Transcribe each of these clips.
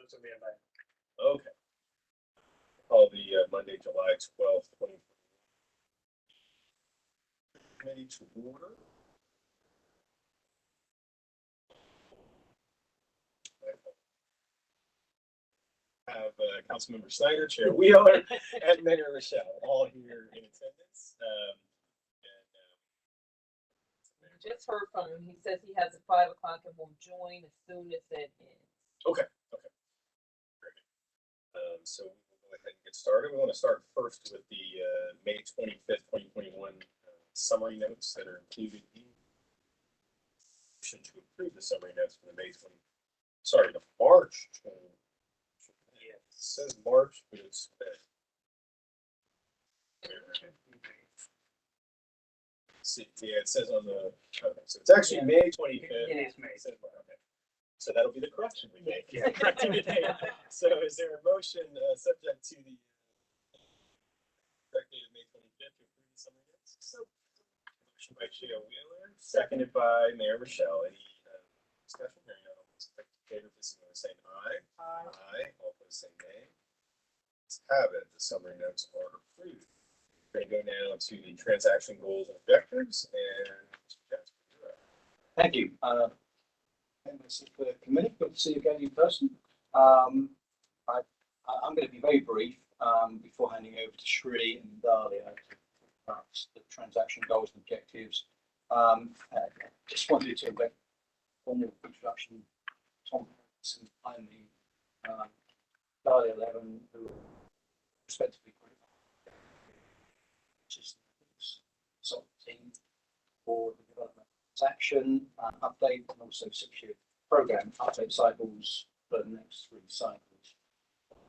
Those will be alive. Okay. Call the Monday, July 12th, 2020 committee to order. Have Councilmember Snyder, Chair Wheeler, and Mayor Rochelle all here in attendance. Just heard from him. He says he has a 5 o'clock and will join as soon as it ends. Okay. Great. So we'll go ahead and get started. We want to start first with the May 25th, 2021 summary notes that are included in motion to approve the summary notes from the the March 20. Yeah, it says March, but it's yeah, it says on the so it's actually May 25th. It is May. Okay. So that'll be the correction we make. Yeah. Correcting the date. So is there a motion subject to the correct date of May 25th to approve the summary notes? So motion by Chair Wheeler, seconded by Mayor Rochelle. Any discussion? Hearing none, all those in favor, please say aye. Aye. All opposed say nay. Let's have it. The summary notes are approved. We're going to go now to the transaction goals and objectives, and Mr. Jasper, you're up. Thank you. Members of the committee, good to see you again in person. I'm going to be very brief before handing over to Shri and Dahlia to talk about the transaction goals and objectives. Just wanted to make a formal introduction. Tom Hanson, I'm the Dahlia 11, who respectively which is the team for the development transaction update and also 6-year program update cycles for the next 3 cycles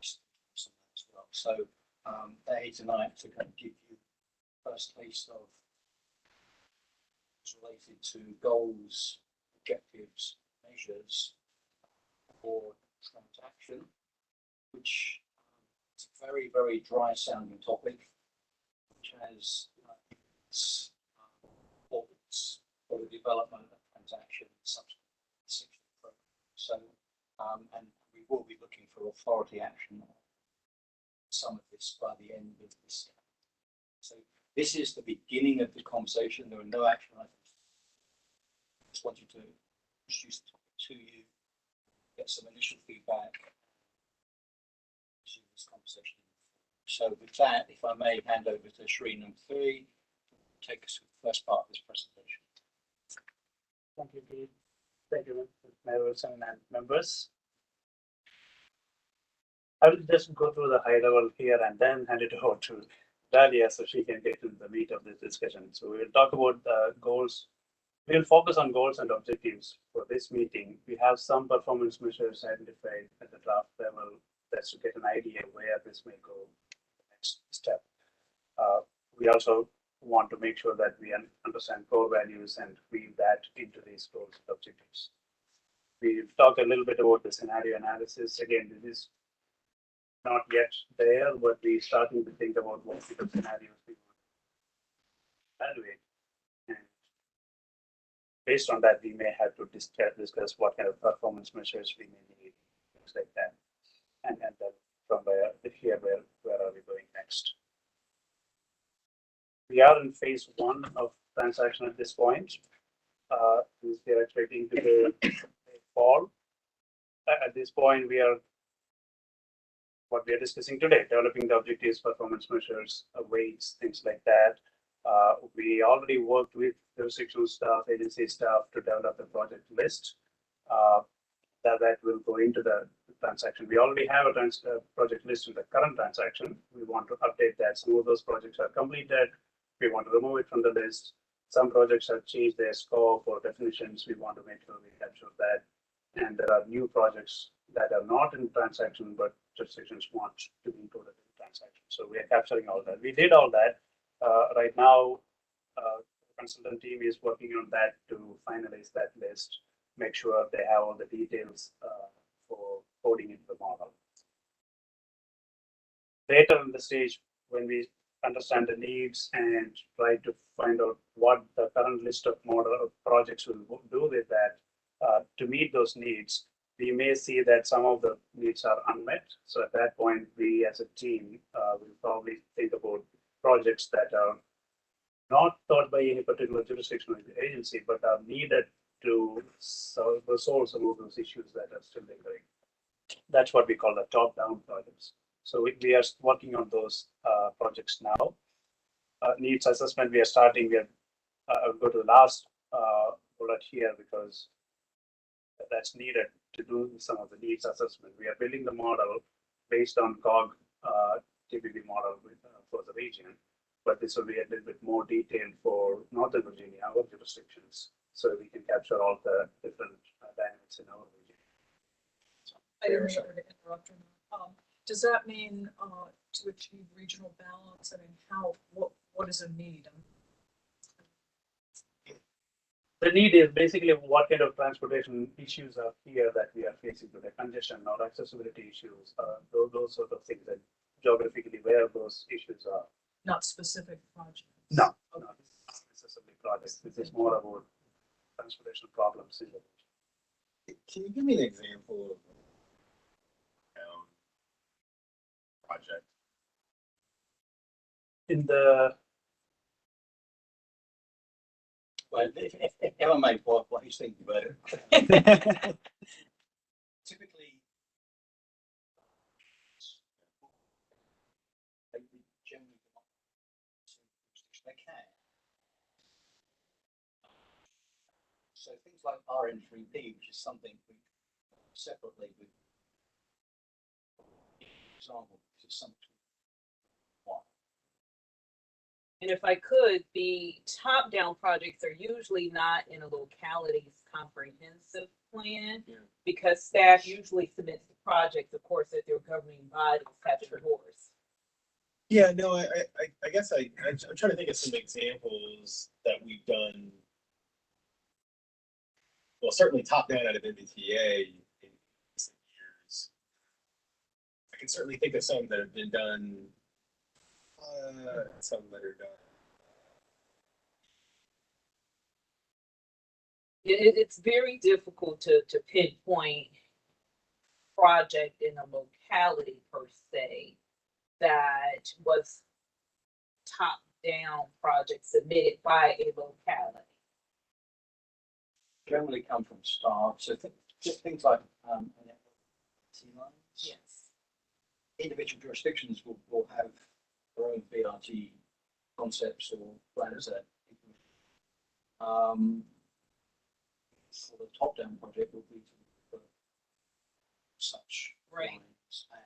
as well. So they're here tonight to kind of give you the first taste of what's related to goals, objectives, measures for transaction, which is a very, very dry sounding topic, which has its importance for the development of transaction and subsequent 6-year program. So, and we will be looking for authority action on some of this by the end of this year. So this is the beginning of the conversation. There are no action items. I just wanted to introduce the topic to you, get some initial feedback, to this conversation. So with that, if I may hand over to Shri number 3, take us through the first part of this presentation. Thank you, Pete. Thank you, Mayor Wilson and members. I will just go through the high level here and then hand it over to Dahlia so she can get into the meat of this discussion. So we will talk about goals. We will focus on goals and objectives for this meeting. We have some performance measures identified at the draft level just to get an idea where this may go next step. We also want to make sure that we understand core values and weave that into these goals and objectives. We've talked a little bit about the scenario analysis. Again, this is not yet there, but we're starting to think about what sort of scenarios we want to evaluate. And based on that, we may have to discuss what kind of performance measures we may need, things like that. And then from where are we going next? We are in phase 1 of transaction at this point. We are expecting to go fall. At this point, what we are discussing today, developing the objectives, performance measures, weights, things like that. We already worked with jurisdictional staff, agency staff to develop the project list that will go into the transaction. We already have a project list in the current transaction. We want to update that. Some of those projects are completed. We want to remove it from the list. Some projects have changed their scope or definitions. We want to make sure we capture that. And there are new projects that are not in transaction, but jurisdictions want to be included in the transaction. So we are capturing all that. We did all that. Right now, the consultant team is working on that to finalize that list, make sure they have all the details for coding into the model. Later in the stage, when we understand the needs and try to find out what the current list of model projects will do with that to meet those needs, we may see that some of the needs are unmet. So at that point, we as a team will probably think about projects that are not thought by any particular jurisdictional agency, but are needed to solve some of those issues that are still lingering. That's what we call the top-down projects. So we are working on those projects now. Needs assessment, we are starting. I'll go to the last bullet here because that's needed to do some of the needs assessment. We are building the model based on COG TPP model for the region, but this will be a little bit more detailed for Northern Virginia, our jurisdictions, so we can capture all the different dynamics in our region. I didn't mean to interrupt you. Does that mean to achieve regional balance? I mean, what is a need? The need is basically what kind of transportation issues are here that we are facing today, congestion or accessibility issues, those sort of things, that geographically where those issues are. Not specific projects? No, not necessarily projects. This is more about transportation problems in the region. Can you give me an example of project? In the Well, if I may, what he's thinking about it. Typically, they generally they can. So things like RN3P, which is something we separately with example, this is something. And if I could, the top-down projects are usually not in a locality's comprehensive plan because staff usually submits the projects, of course, that their governing bodies have endorsed. Yeah, no, I guess I'm trying to think of some examples that we've done. Well, certainly top down out of NVTA in recent years. I can certainly think of some that have been done. Some that are done. It's very difficult to pinpoint project in a locality per se that was top-down project submitted by a locality. Generally come from staff, so things like lines. Yes. Individual jurisdictions will have their own BRT concepts or plans that for the top-down project will be to look at such Right. lines and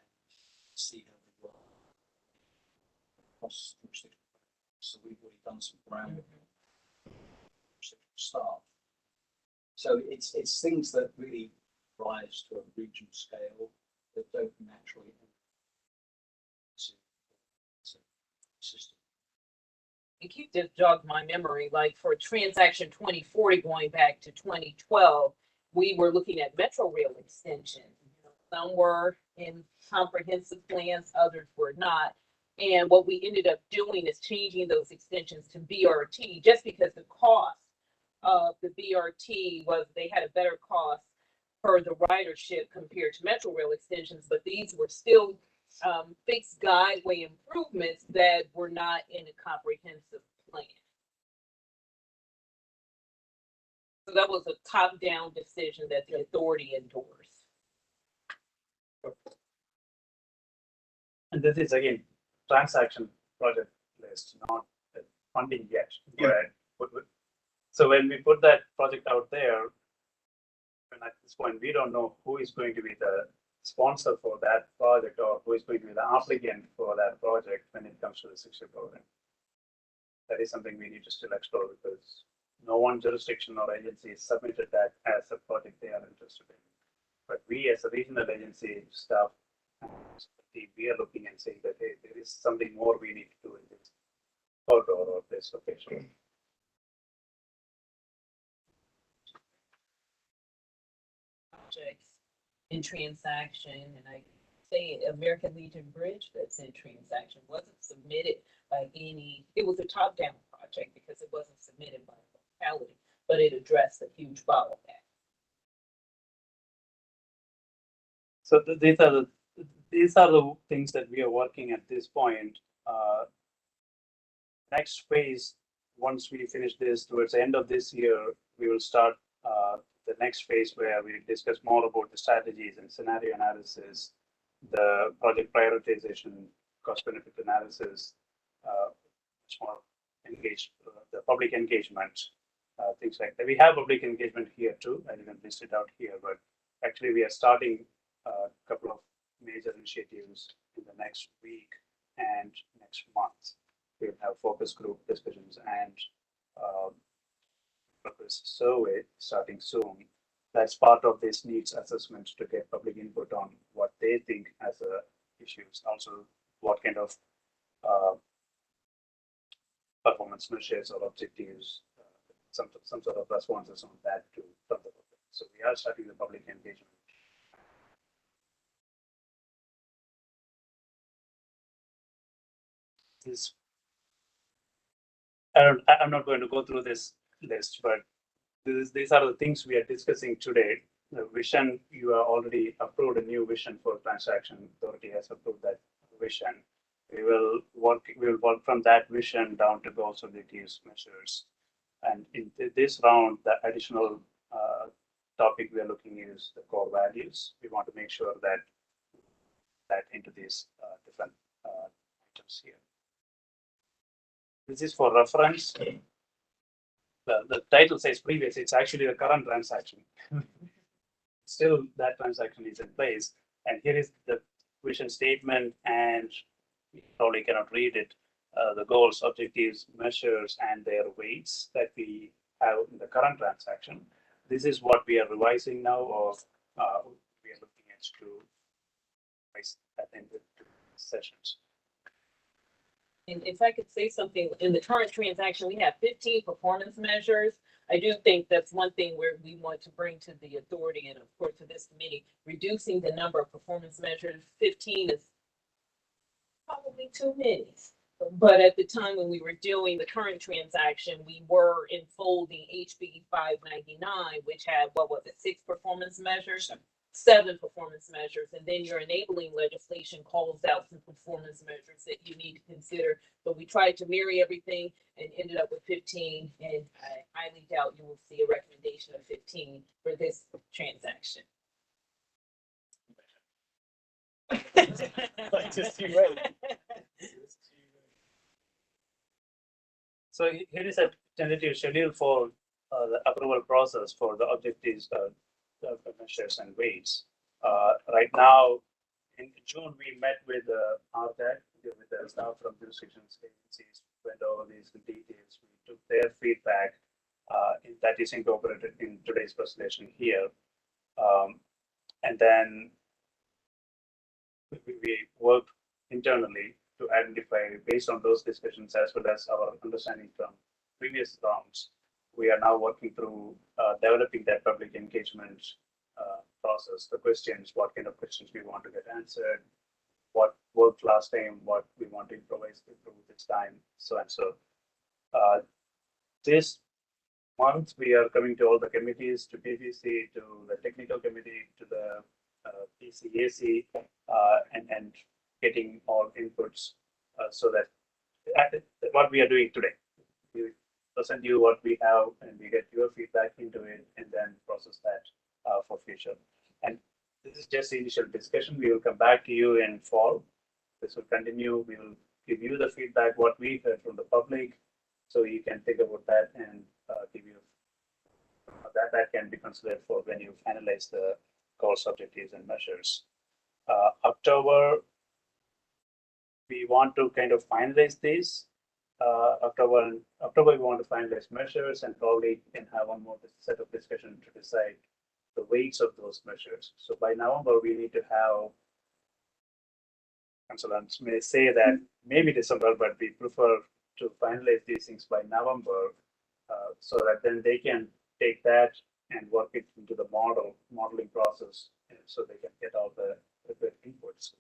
see how they work across jurisdictions. So we've already done some ground staff. So it's things that really rise to a regional scale that don't naturally system. And keep this jogged my memory, like for transaction 2040 going back to 2012, we were looking at Metro Rail extension. Some were in comprehensive plans, others were not. And what we ended up doing is changing those extensions to BRT just because the cost of the BRT was they had a better cost for the ridership compared to Metro Rail extensions, but these were still fixed guideway improvements that were not in a comprehensive plan. So that was a top-down decision that the authority endorsed. And this is again transaction project list, not funding yet. Yeah. So when we put that project out there, and at this point we don't know who is going to be the sponsor for that project or who is going to be the applicant for that project when it comes to the 60 program. That is something we need to still explore because no one jurisdiction or agency submitted that as a project they are interested in. But we as a regional agency staff, we are looking and saying that hey, there is something more we need to do in this corridor or this location. Projects in transaction, and I say American Legion Bridge that's in transaction wasn't submitted by any, it was a top-down project because it wasn't submitted by a locality, but it addressed a huge bottleneck. So these are the things that we are working at this point. Next phase, once we finish this towards the end of this year, we will start the next phase where we discuss more about the strategies and scenario analysis, the project prioritization, cost benefit analysis, much more engaged, the public engagement, things like that. We have public engagement here too. I didn't list it out here, but actually we are starting a couple of major initiatives in the next week and next month. We'll have focus group discussions and progress survey starting soon. That's part of this needs assessment to get public input on what they think as issues. Also, what kind of performance measures or objectives, some sort of responses on that to from the public. So we are starting the public engagement. This I'm not going to go through this list, but these are the things we are discussing today. The vision, you are already approved a new vision for transaction. Authority has approved that vision. We will work from that vision down to goals, objectives, measures. And in this round, the additional topic we are looking is the core values. We want to make sure that into these different items here. This is for reference. The title says previous, it's actually the current transaction. Still, that transaction is in place. And here is the vision statement, and you probably cannot read it. The goals, objectives, measures, and their weights that we have in the current transaction. This is what we are revising now, or we are looking at to revise at the end of the sessions. And if I could say something, in the current transaction, we have 15 performance measures. I do think that's one thing where we want to bring to the authority and of course to this committee, reducing the number of performance measures. 15 is probably too many. But at the time when we were doing the current transaction, we were enfolding HB 599, which had, what was it, 6 performance measures? 7 performance measures, and then your enabling legislation calls out some performance measures that you need to consider. But we tried to marry everything and ended up with 15, and I highly doubt you will see a recommendation of 15 for this transaction. Just too right. So here is a tentative schedule for the approval process for the objectives, measures, and weights. Right now, in June, we met with RTAC, with the staff from jurisdictions, agencies, went over these details. We took their feedback, that is incorporated in today's presentation here. And then we worked internally to identify, based on those discussions as well as our understanding from previous rounds, we are now working through developing that public engagement process. The questions, what kind of questions we want to get answered, what worked last time, what we want to improve this time, so and so. This month, we are coming to all the committees, to PVC, to the technical committee, to the PCAC, and getting all inputs so that what we are doing today, we present you what we have and we get your feedback into it and then process that for future. And this is just the initial discussion. We will come back to you in fall. This will continue. We will give you the feedback, what we heard from the public, so you can think about that and give you that can be considered for when you finalize the goals, objectives, and measures. October, we want to kind of finalize these. October, we want to finalize measures and probably can have one more set of discussion to decide the weights of those measures. So by November, we need to have, consultants may say that maybe December, but we prefer to finalize these things by November so that then they can take that and work it into the modeling process so they can get all the inputs.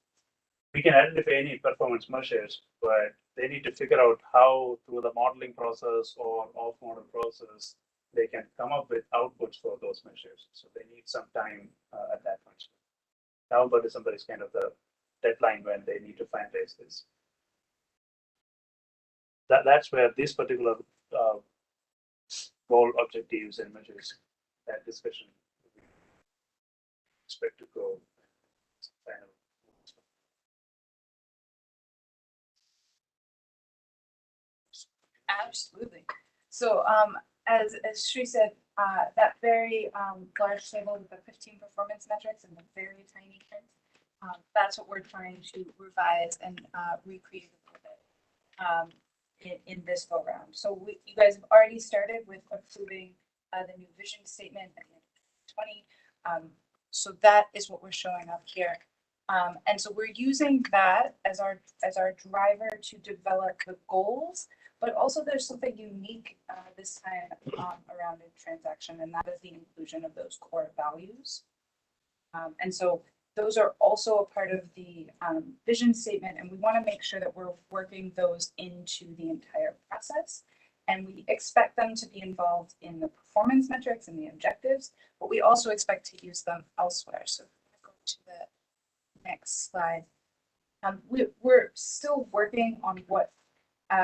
We can identify any performance measures, but they need to figure out how through the modeling process or off-model process, they can come up with outputs for those measures. So they need some time at that point. November, December is kind of the deadline when they need to finalize this. That's where this particular goal, objectives, and measures, that discussion we expect to go. Final. Absolutely. So as Shri said, that very large table with the 15 performance metrics and the very tiny print, that's what we're trying to revise and recreate a little bit in this go round. So you guys have already started with approving the new vision statement at the end of 2020. So that is what we're showing up here. And so we're using that as our driver to develop the goals. But also there's something unique this time around a transaction, and that is the inclusion of those core values. And so those are also a part of the vision statement, and we want to make sure that we're working those into the entire process. And we expect them to be involved in the performance metrics and the objectives, but we also expect to use them elsewhere. So go to the next slide. We're still working on what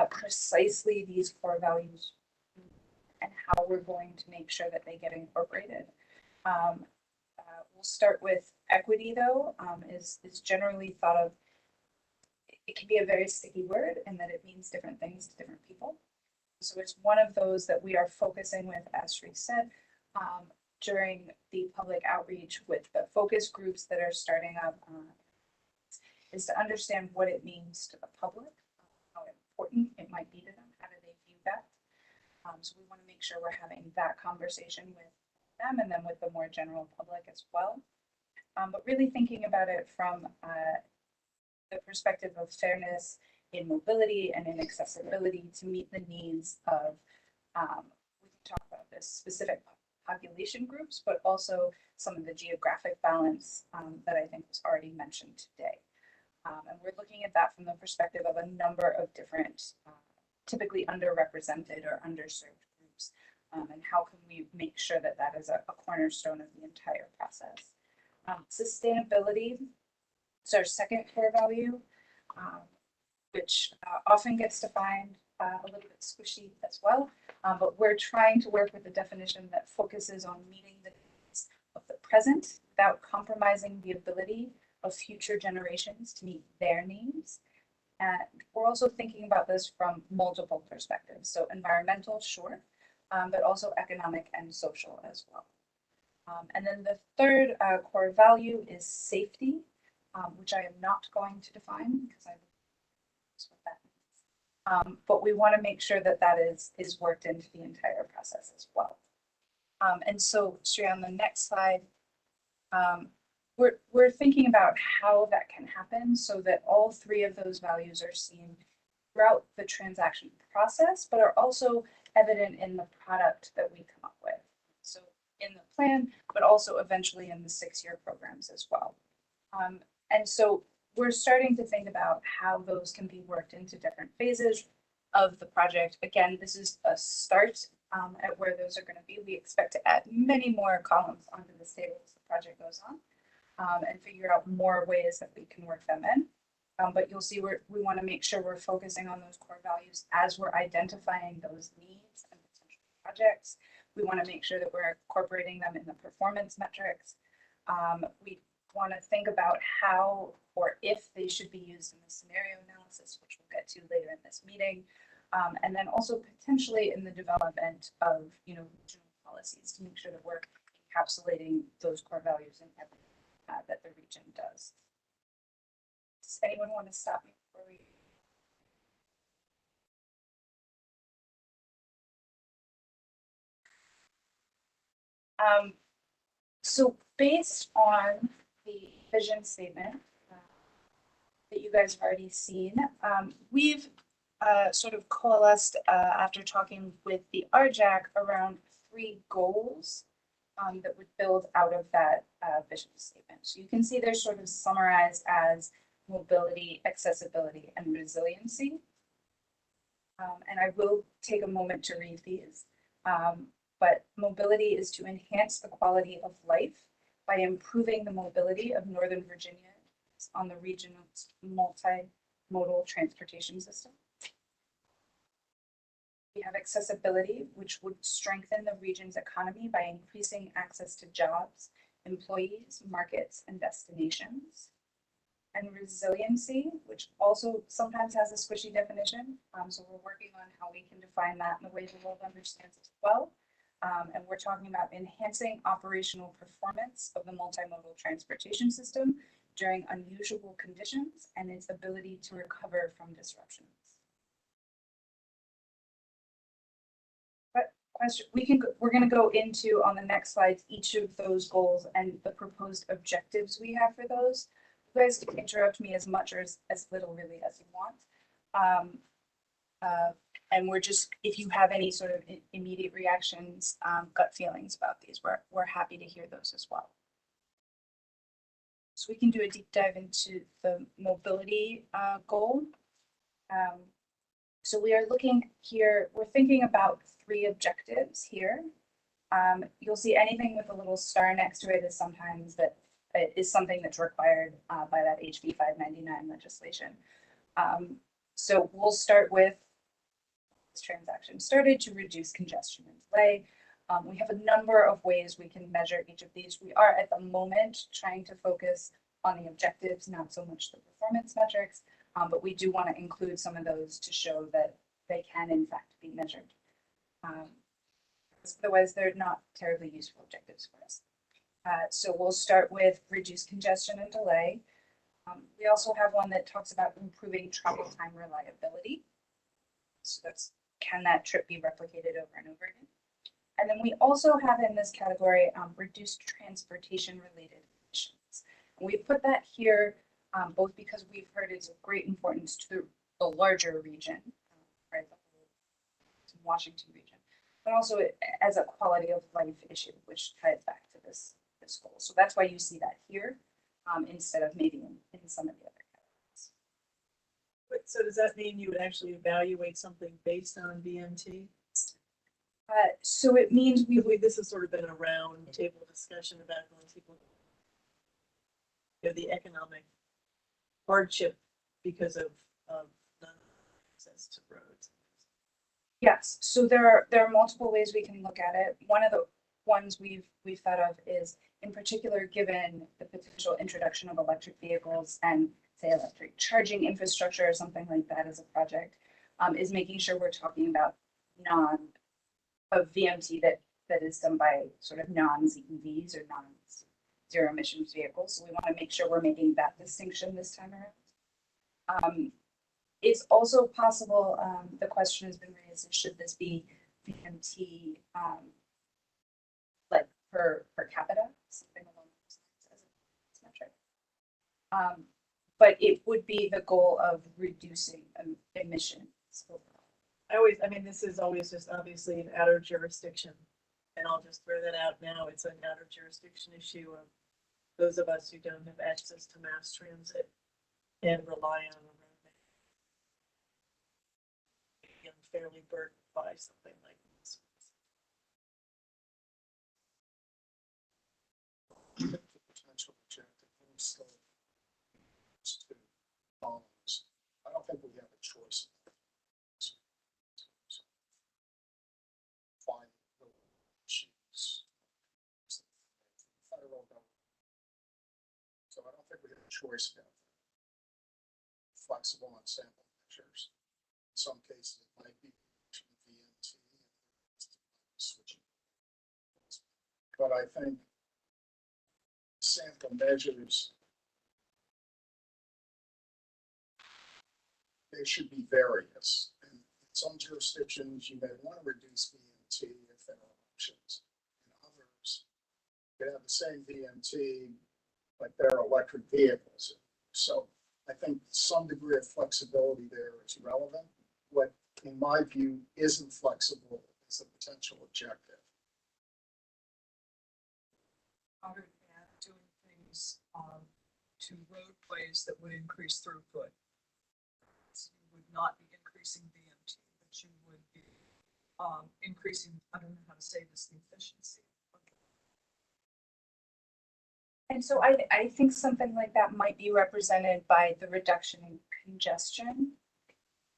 precisely these core values and how we're going to make sure that they get incorporated. We'll start with equity, though, is generally thought of, it can be a very sticky word in that it means different things to different people. So it's one of those that we are focusing with, as Shri said, during the public outreach with the focus groups that are starting up, is to understand what it means to the public, how important it might be to them, how do they view that. So we want to make sure we're having that conversation with them and then with the more general public as well. But really thinking about it from the perspective of fairness in mobility and in accessibility to meet the needs of, we can talk about this, specific population groups, but also some of the geographic balance that I think was already mentioned today. And we're looking at that from the perspective of a number of different, typically underrepresented or underserved groups. And how can we make sure that that is a cornerstone of the entire process. Sustainability is our second core value, which often gets defined a little bit squishy as well. But we're trying to work with a definition that focuses on meeting the needs of the present without compromising the ability of future generations to meet their needs. And we're also thinking about this from multiple perspectives. So environmental, sure, but also economic and social as well. And then the third core value is safety, which I am not going to define because I know what that means. But we want to make sure that that is worked into the entire process as well. And so, Sri, on the next slide, we're thinking about how that can happen so that all three of those values are seen throughout the transaction process, but are also evident in the product that we come up with. So in the plan, but also eventually in the 6-year programs as well. And so we're starting to think about how those can be worked into different phases of the project. Again, this is a start at where those are going to be. We expect to add many more columns onto this table as the project goes on. And figure out more ways that we can work them in. But you'll see we want to make sure we're focusing on those core values as we're identifying those needs and potential projects. We want to make sure that we're incorporating them in the performance metrics. We want to think about how or if they should be used in the scenario analysis, which we'll get to later in this meeting. And then also potentially in the development of regional policies to make sure that we're encapsulating those core values in everything that the region does. Does anyone want to stop me before we? So based on the vision statement that you guys have already seen, we've sort of coalesced after talking with the RJAC around 3 goals that would build out of that vision statement. So you can see they're sort of summarized as mobility, accessibility, and resiliency. And I will take a moment to read these. But mobility is to enhance the quality of life by improving the mobility of Northern Virginia on the region's multimodal transportation system. We have accessibility, which would strengthen the region's economy by increasing access to jobs, employees, markets, and destinations. And resiliency, which also sometimes has a squishy definition. So we're working on how we can define that in the way the world understands as well. And we're talking about enhancing operational performance of the multimodal transportation system during unusual conditions and its ability to recover from disruptions. But question, we're going to go into on the next slides each of those goals and the proposed objectives we have for those. You guys can interrupt me as much or as little really as you want. And we're just, if you have any sort of immediate reactions, gut feelings about these, we're happy to hear those as well. So we can do a deep dive into the mobility goal. So we are looking here, we're thinking about 3 objectives here. You'll see anything with a little star next to it is sometimes that it is something that's required by that HB 599 legislation. So we'll start with this transaction started to reduce congestion and delay. We have a number of ways we can measure each of these. We are at the moment trying to focus on the objectives, not so much the performance metrics, but we do want to include some of those to show that they can in fact be measured. Otherwise, they're not terribly useful objectives for us. So we'll start with reduce congestion and delay. We also have one that talks about improving travel time reliability. So that's, can that trip be replicated over and over again? And then we also have in this category, reduced transportation related emissions. And we put that here both because we've heard it's of great importance to the larger region, right, the whole Washington region, but also as a quality of life issue, which ties back to this goal. So that's why you see that here instead of maybe in some of the other categories. But so does that mean you would actually evaluate something based on VMT? So it means This has sort of been a round table discussion about when people, you know, the economic hardship because of non-access to roads. Yes, so there are multiple ways we can look at it. One of the ones we've thought of is, in particular, given the potential introduction of electric vehicles and say electric charging infrastructure or something like that as a project, is making sure we're talking about VMT that is done by sort of non-ZEVs or non-zero emissions vehicles. So we want to make sure we're making that distinction this time around. It's also possible, the question has been raised, should this be VMT like per capita, something along those lines as a metric. But it would be the goal of reducing emissions overall. I mean, this is always just obviously an outer jurisdiction, and I'll just throw that out now. It's an outer jurisdiction issue of those of us who don't have access to mass transit and rely on a road unfairly burdened by something like this. The potential objective is to balance. I don't think we have a choice. Find the issues. Federal government. So I don't think we have a choice about that. Flexible on sample measures. In some cases, it might be VMT, switching. But I think sample measures, they should be various. And in some jurisdictions, you may want to reduce VMT if there are options. In others, you have the same VMT, but they're electric vehicles. So I think some degree of flexibility there is relevant. What, in my view, isn't flexible is the potential objective. Other than doing things to roadways that would increase throughput. So you would not be increasing VMT, but you would be increasing, I don't know how to say this, the efficiency. And so I think something like that might be represented by the reduction in congestion,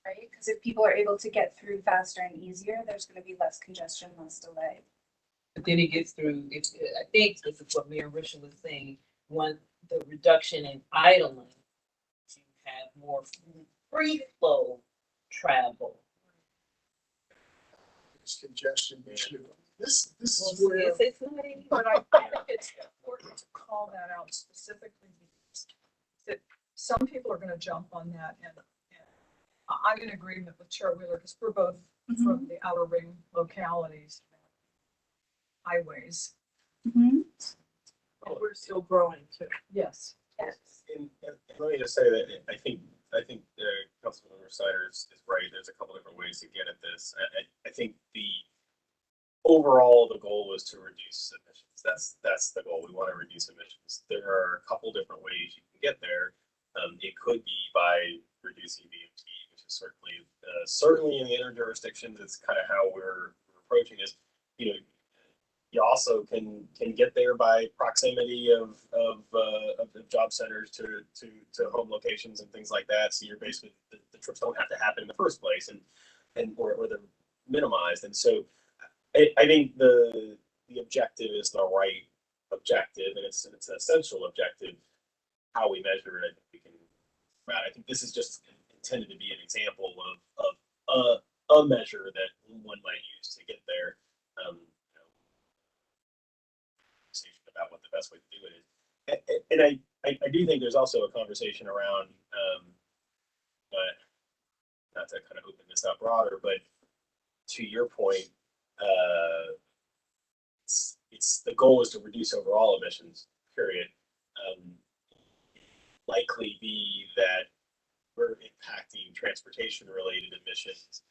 right? Because if people are able to get through faster and easier, there's going to be less congestion, less delay. But then it gets through, I think this is what Mayor Richard was saying, one, the reduction in idling, you have more free flow travel. This congestion issue. This Well, is where. yes, it's not- But I think it's important to call that out specifically because that some people are gonna jump on that and I'm in agreement with Chair Wheeler because we're both from the outer ring localities, highways, and we're still growing too. Yes. And let me just say that I think Councilmember Snyder is right. There's a couple different ways to get at this. I think overall the goal was to reduce emissions. That's the goal. We want to reduce emissions. There are a couple different ways you can get there. It could be by reducing VMT, which is certainly in the inner jurisdictions. It's kind of how we're approaching this. You know, you also can get there by proximity of the job centers to home locations and things like that. So you're basically the trips don't have to happen in the first place, or they're minimized. And so I think the objective is the right objective, and it's an essential objective. How we measure it, I think this is just intended to be an example of a measure that one might use to get there. About what the best way to do it is, and I do think there's also a conversation around, not to kind of open this up broader, but to your point, it's the goal is to reduce overall emissions. Period. Likely be that we're impacting transportation-related emissions,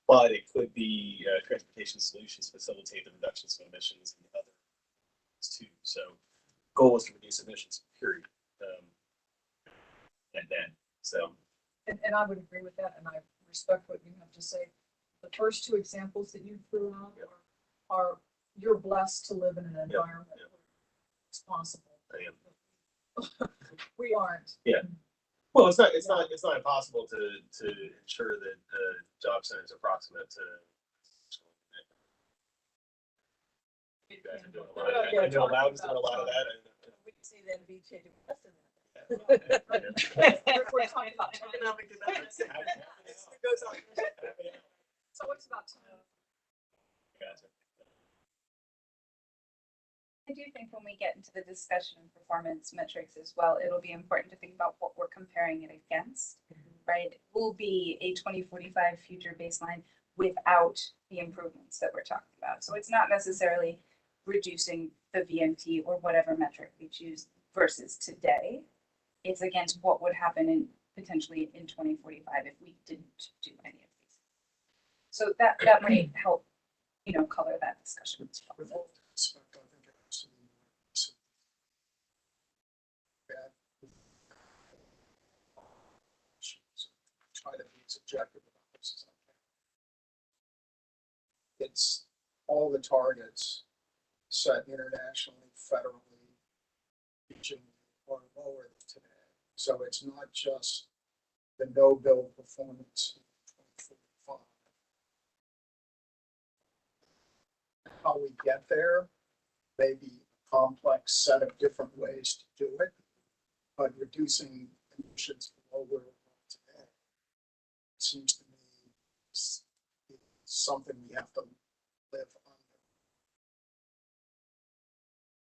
but it could be transportation solutions facilitate the reductions of emissions in other too. So goal is to reduce emissions, period. And then, so. And I would agree with that, and I respect what you have to say. The first two examples that you threw out are you're blessed to live in an environment where it's possible. I am. We aren't. Yeah. Well, it's not impossible to ensure that job centers are proximate to. You guys are doing a lot of that. I know Loudon's doing a lot of that. We can see the NVTA do less than that. Yeah. We're talking about economic development. It goes on. So it's about time. Gotcha. I do think when we get into the discussion of performance metrics as well, it'll be important to think about what we're comparing it against, right? Will be a 2045 future baseline without the improvements that we're talking about. So it's not necessarily reducing the VMT or whatever metric we choose versus today. It's against what would happen potentially in 2045 if we didn't do any of these. So that might help, color that discussion. Try to be as objective about this as I can. It's all the targets set internationally, federally, regionally, are lower than today. So it's not just the no-bill performance in 2045. How we get there may be a complex set of different ways to do it, but reducing emissions below where we're today seems to me is something we have to live under.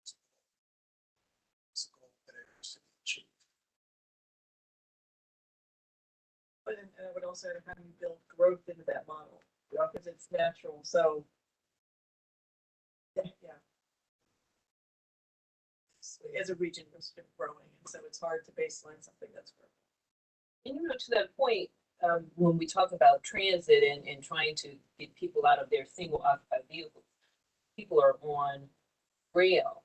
It's a goal that it has to be achieved. But and I would also add how do you build growth into that model, because it's natural. So yeah. As a region, we're still growing, and so it's hard to baseline something that's growing. And to that point, when we talk about transit and trying to get people out of their single occupied vehicles, people are on rail.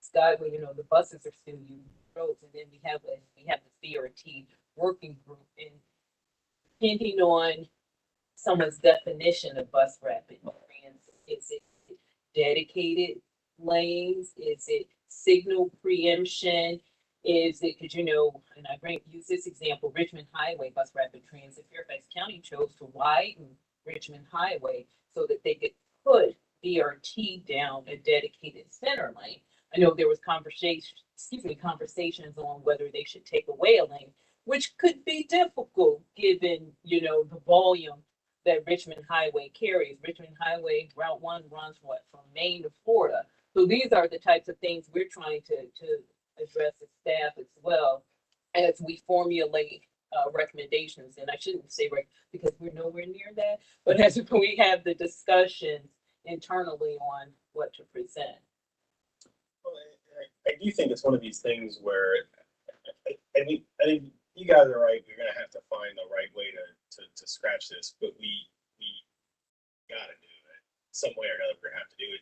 Skyway, the buses are still using roads, and then we have the CRT working group, and depending on someone's definition of bus rapid transit, is it dedicated lanes? Is it signal preemption? Is it, because and use this example, Richmond Highway Bus Rapid Transit, Fairfax County chose to widen Richmond Highway so that they could put BRT down a dedicated center lane. I know there was conversations on whether they should take away a lane, which could be difficult given, the volume that Richmond Highway carries. Richmond Highway Route 1 runs from Maine to Florida. So these are the types of things we're trying to address as staff as well as we formulate recommendations. And I shouldn't say because we're nowhere near that, but as we have the discussions internally on what to present. Well, I do think it's one of these things where I think you guys are right. We're gonna have to find the right way to scratch this, but we gotta do it some way or another. We're gonna have to do it,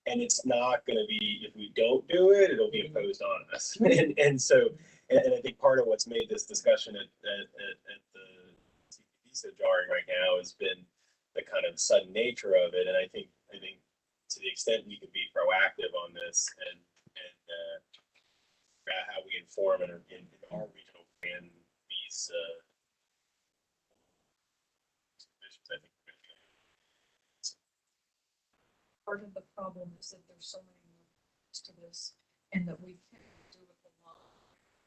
and it's not gonna be, if we don't do it, it'll be imposed on us. And so I think part of what's made this discussion at the CPD so jarring right now has been the kind of sudden nature of it. And I think to the extent we could be proactive on this and how we inform in our regional plan these I think we're gonna do. Part of the problem is that there's so many movements to this, and that we can't do it a lot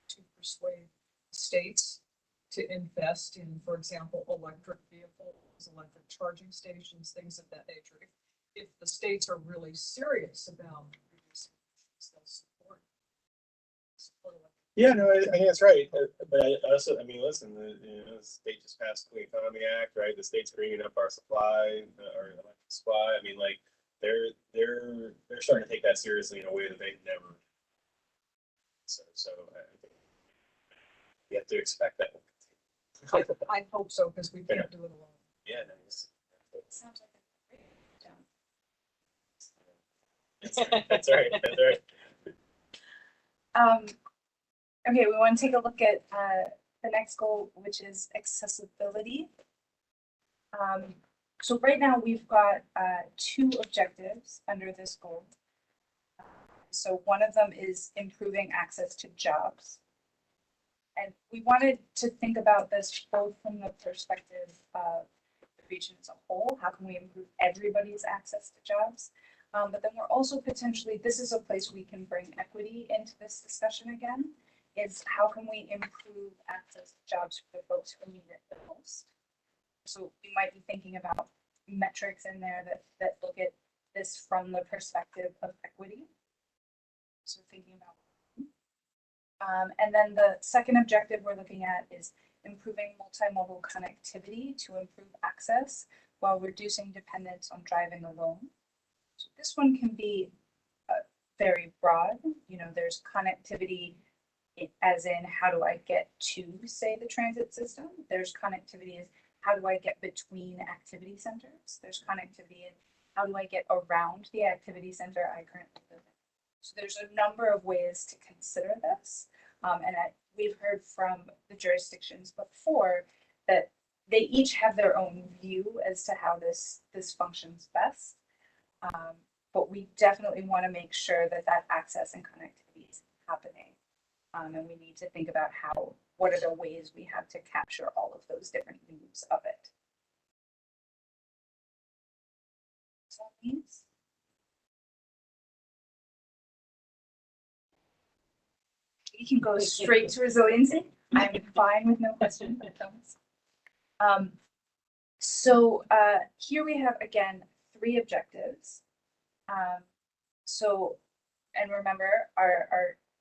to persuade states to invest in, for example, electric vehicles, electric charging stations, things of that nature. If the states are really serious about reducing emissions, they'll support electric. Yeah, no, I think that's right. But I also, listen, the state just passed the Clean Economy Act, right? The state's bringing up our supply, our electric supply. They're starting to take that seriously in a way that they've never. So I think we have to expect that. I hope so, because we can't do it alone. Yeah, nice. Sounds like a great town. That's right. Okay, we want to take a look at the next goal, which is accessibility. So right now we've got 2 objectives under this goal. So one of them is improving access to jobs. And we wanted to think about this both from the perspective of the region as a whole. How can we improve everybody's access to jobs? But then we're also potentially, this is a place we can bring equity into this discussion again, is how can we improve access to jobs for the folks who need it the most? So we might be thinking about metrics in there that look at this from the perspective of equity. So thinking about, and then the second objective we're looking at is improving multimodal connectivity to improve access while reducing dependence on driving alone. So this one can be very broad. There's connectivity as in how do I get to, say, the transit system. There's connectivity as how do I get between activity centers. There's connectivity in how do I get around the activity center I currently live in. So there's a number of ways to consider this. And we've heard from the jurisdictions before that they each have their own view as to how this functions best. But we definitely want to make sure that access and connectivity is happening. And we need to think about what are the ways we have to capture all of those different views of it. So that means we can go straight to resiliency. I'm fine with no questions. So here we have, again, 3 objectives. And remember,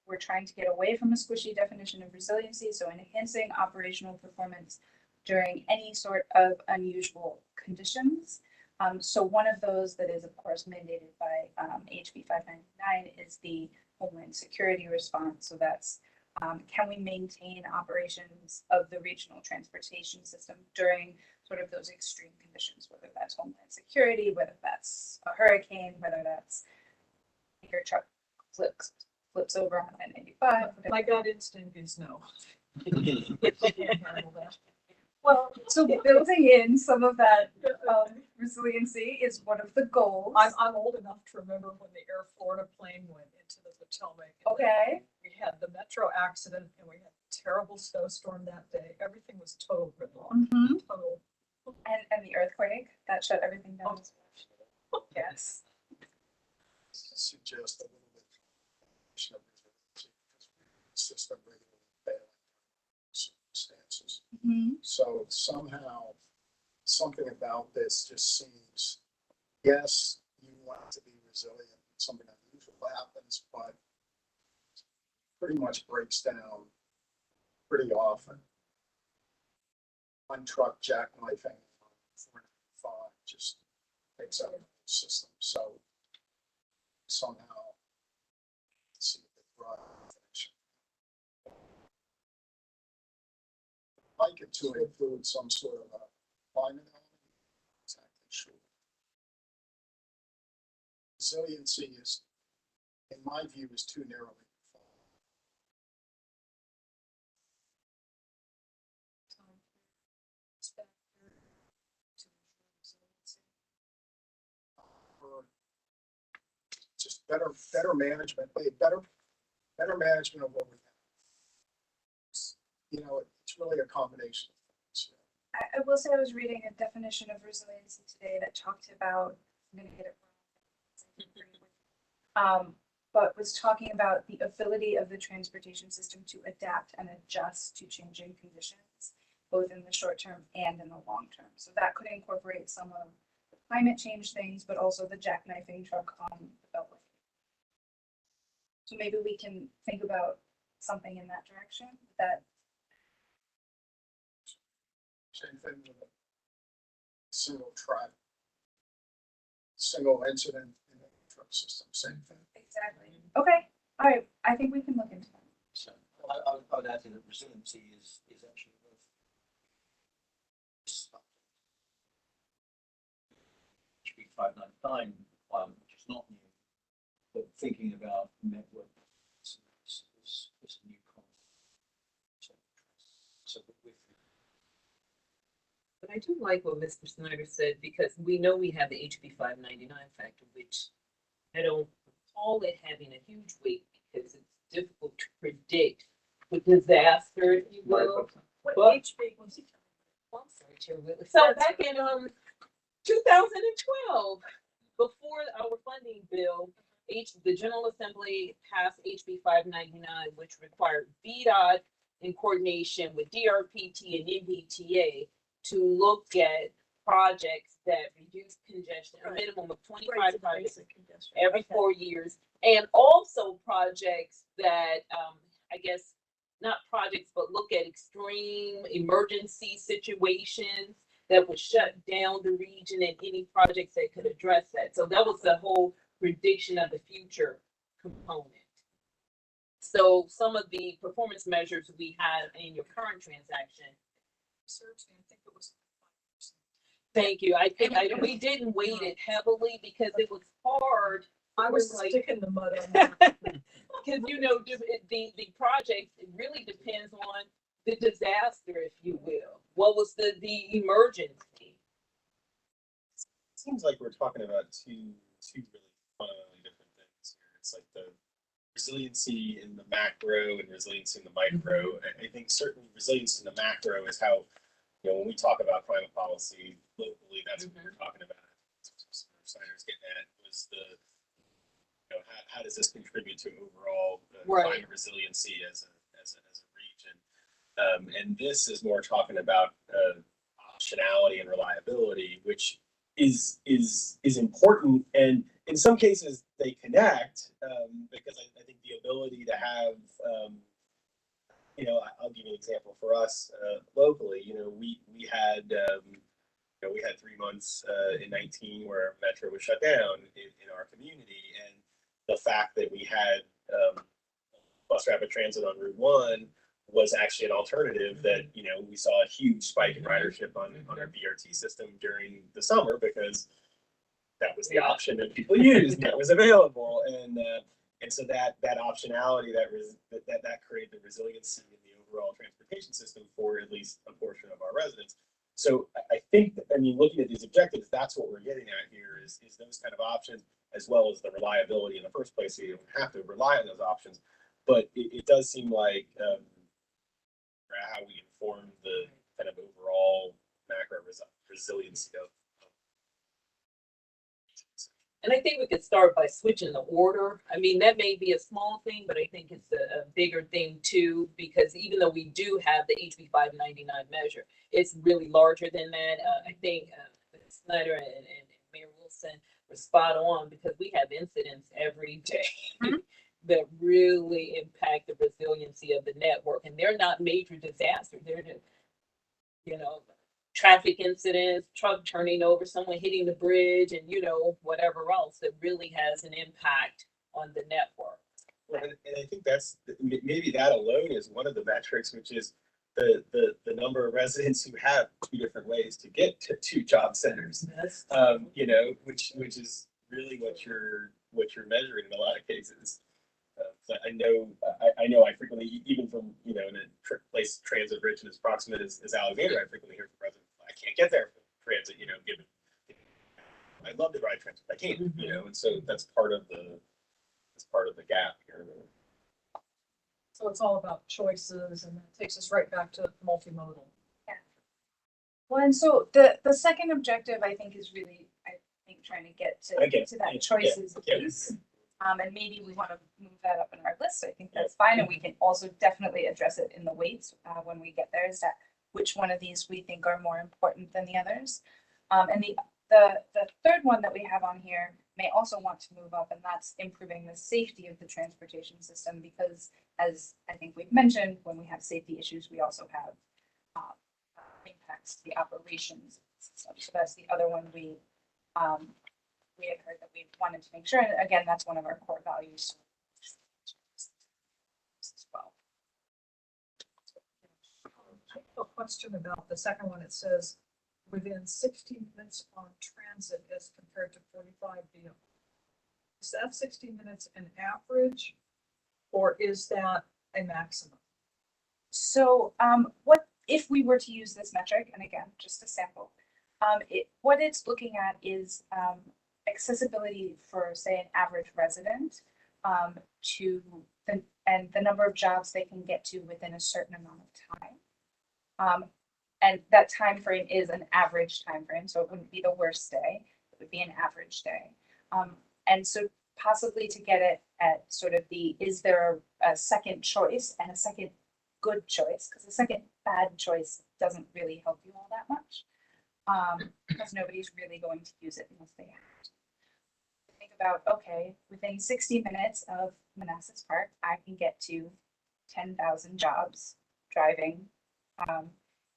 we're trying to get away from a squishy definition of resiliency, so enhancing operational performance during any sort of unusual conditions. So one of those that is, of course, mandated by HB 599 is the Homeland Security response. So that's can we maintain operations of the regional transportation system during sort of those extreme conditions, whether that's Homeland Security, whether that's a hurricane, whether that's your truck flips over on I-95. My gut instinct is no. Well, so building in some of that resiliency is one of the goals. I'm old enough to remember when the Air Florida plane went into the Potomac. and Okay. We had the metro accident and we had a terrible snowstorm that day. Everything was total gridlock. Mm-hmm. Total. And the earthquake that shut everything down. Yes. Suggest a little bit of system regularly failing circumstances. Mm-hmm. So somehow, something about this just seems, yes, you want to be resilient, something unusual happens, but pretty much breaks down pretty often. One truck jackknifing on 495 just takes out the whole system, so somehow see the broad definition. Like it to include some sort of a climate element, exactly sure. Resiliency is, in my view, is too narrowly defined. Or just better management, better management of what we have. You know, it's really a combination of things. I will say I was reading a definition of resiliency today that talked about, I'm gonna get it wrong. But was talking about the ability of the transportation system to adapt and adjust to changing conditions, both in the short term and in the long term. So that could incorporate some of the climate change things, but also the jackknifing truck on the beltway. So maybe we can think about something in that direction, that Same thing with a single track, single incident in the truck system, same thing. exactly. Okay, all right, I think we can look into that. So I would add that resiliency is actually both. HB 599, which is not new, but thinking about network is a new concept. So with But I do like what Mr. Snyder said, because we know we have the HB 599 factor, which I don't call it having a huge weight because it's difficult to predict with disaster, if you will. What But- HB was he talking Oh, I'm sorry, Chair Whitley. So back in 2012, before our funding bill, the General Assembly passed HB 599, which required VDOT in coordination with DRPT and NVTA to look at projects that reduce congestion, a Right. minimum of about? 25 projects Basic congestion. every Okay. 4 years, and also projects that, I guess, not projects, but look at extreme emergency situations that would shut down the region and any projects that could address that. So that was the whole prediction of the future component. So some of the performance measures we had in your current transaction. Seriously, I think it was 5%. Thank you. I think we didn't weight it heavily because it was hard. I was like- sticking the mud on that. Because, you know, the project, it really depends on the disaster, if you will. What was the emergency? Seems like we're talking about two really fundamentally different things here. It's like the resiliency in the macro and resiliency in the micro. I think certainly resilience in the macro is how, you know, when we talk about climate policy locally, that's what we're talking about. Snyder's getting at was the, you know, how does this contribute to overall Right. climate resiliency as a region? And this is more talking about optionality and reliability, which is important, and in some cases they connect, because I think the ability to have, you know, I'll give you an example for us locally. You know, we had we had 3 months in 19 where Metro was shut down in our community, and the fact that we had bus rapid transit on Route 1 was actually an alternative that, you know, we saw a huge spike in ridership on our BRT system during the summer because that was the option that people used and that was available. And so that optionality, that created the resiliency in the overall transportation system for at least a portion of our residents. So I think, I mean, looking at these objectives, that's what we're getting at here is those kind of options, as well as the reliability in the first place. So you don't have to rely on those options. But it does seem like how we inform the kind of overall macro resiliency of. And I think we could start by switching the order. I mean, that may be a small thing, but I think it's a bigger thing too, because even though we do have the HB 599 measure, it's really larger than that. I think Snyder and Mayor Wilson were spot on, because we have incidents every day that really impact the resiliency of the network. And they're not major disasters. They're just, traffic incidents, truck turning over, someone hitting the bridge, and whatever else that really has an impact on the network. Well, and I think that's maybe that alone is one of the metrics, which is the number of residents who have two different ways to get to two job centers. Yes. Which is really what you're measuring in a lot of cases. I know I frequently, even from in a place transit rich and as proximate as Alexandria, I frequently hear from residents, I can't get there for transit, given I'd love to ride transit, I can't, and so that's part of the gap here. So it's all about choices, and that takes us right back to multimodal. Well, and so the second objective, I think, is really, trying to get to that choices piece. And maybe we want to move that up in our list. I think that's fine. And we can also definitely address it in the weights when we get there, is that which one of these we think are more important than the others. And the third one that we have on here may also want to move up, and that's improving the safety of the transportation system, because as I think we've mentioned, when we have safety issues, we also have impacts to the operations system. So that's the other one we had heard that we wanted to make sure, and again, that's one of our core values as well. I have a question about the second one. It says within 60 minutes on transit as compared to 45 via. Is that 60 minutes an average, or is that a maximum? So what if we were to use this metric, and again, just a sample, what it's looking at is accessibility for, say, an average resident to the number of jobs they can get to within a certain amount of time. And that time frame is an average time frame, so it wouldn't be the worst day. It would be an average day. And so possibly to get it at sort of is there a second choice and a second good choice? Because the second bad choice doesn't really help you all that much, because nobody's really going to use it unless they have to. Think about, okay, within 60 minutes of Manassas Park, I can get to 10,000 jobs driving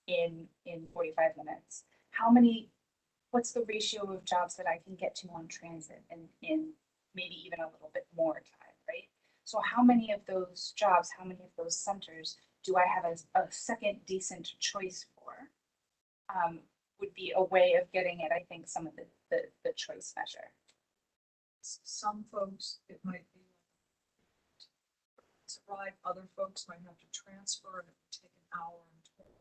in 45 minutes. What's the ratio of jobs that I can get to on transit in maybe even a little bit more time, right? So how many of those jobs, how many of those centers do I have a second decent choice for? Would be a way of getting at, I think, some of the choice measure. Some folks, it might be to ride, other folks might have to transfer, and it would take an hour and 20.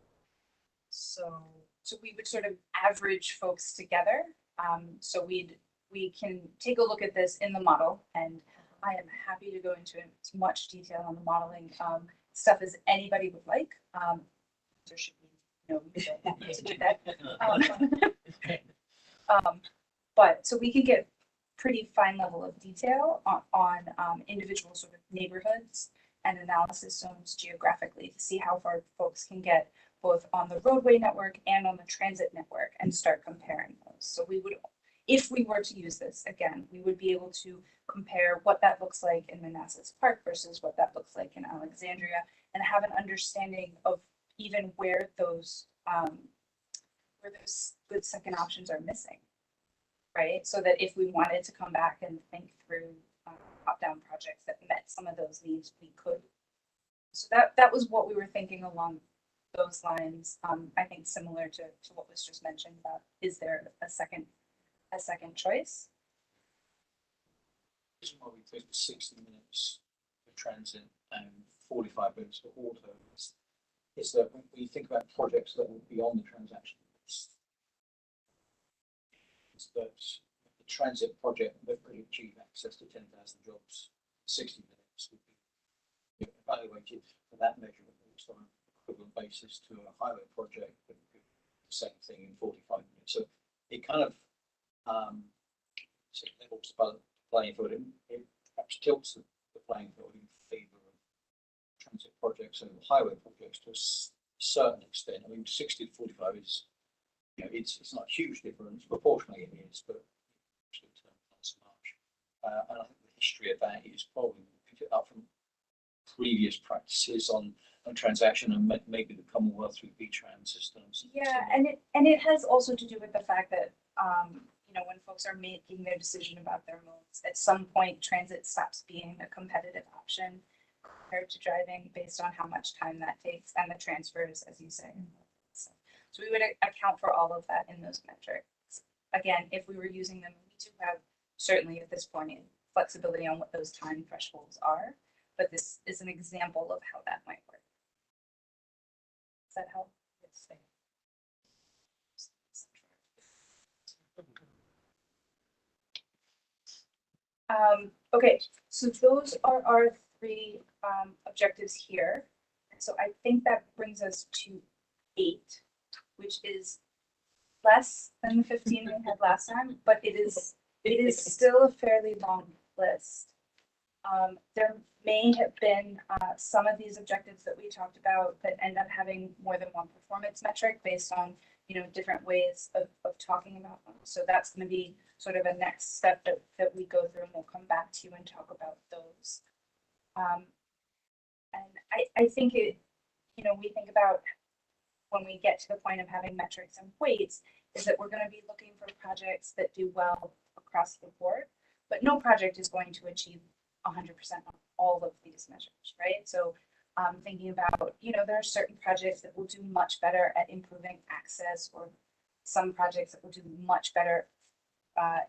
So we would sort of average folks together. So we can take a look at this in the model, and I am happy to go into as much detail on the modeling stuff as anybody would like. There should be we don't need to do that. But so we can get pretty fine level of detail on individual sort of neighborhoods and analysis zones geographically to see how far folks can get both on the roadway network and on the transit network and start comparing those. So we would, if we were to use this again, we would be able to compare what that looks like in Manassas Park versus what that looks like in Alexandria, and have an understanding of even where those good second options are missing, right? So that if we wanted to come back and think through top-down projects that met some of those needs, we could. So that was what we were thinking along those lines. I think similar to what was just mentioned about, is there a second choice? The reason why we took 60 minutes for transit and 45 minutes for auto is is that when you think about projects that will be on the transaction list, is that the transit project that could achieve access to 10,000 jobs, 60 minutes would be evaluated for that measurement on an equivalent basis to a highway project that could do the same thing in 45 minutes. So it kind of levels the playing field. It perhaps tilts the playing field in favour of transit projects and highway projects to a certain extent. I mean, 60 to 45 is, you know, it's not a huge difference. Proportionally, it is, but not so much. And I think the history of that is probably pick it up from previous practices on transaction and maybe the Commonwealth through B-Tran systems. Yeah, and it has also to do with the fact that you know, when folks are making their decision about their modes, at some point transit stops being a competitive option compared to driving based on how much time that takes and the transfers, as you say. So we would account for all of that in those metrics. Again, if we were using them, we do have certainly at this point flexibility on what those time thresholds are, but this is an example of how that might work. Does that help? Yes, thank you. Okay, so those are our three objectives here. And so I think that brings us to 8, which is less than the 15 we had last time, but it is still a fairly long list. There may have been some of these objectives that we talked about that end up having more than one performance metric based on, you know, different ways of talking about them. So that's going to be sort of a next step that we go through, and we'll come back to you and talk about those. And I think it, you know, we think about when we get to the point of having metrics and weights, is that we're going to be looking for projects that do well across the board, but no project is going to achieve 100% on all of these measures, right? So thinking about, you know, there are certain projects that will do much better at improving access, or some projects that will do much better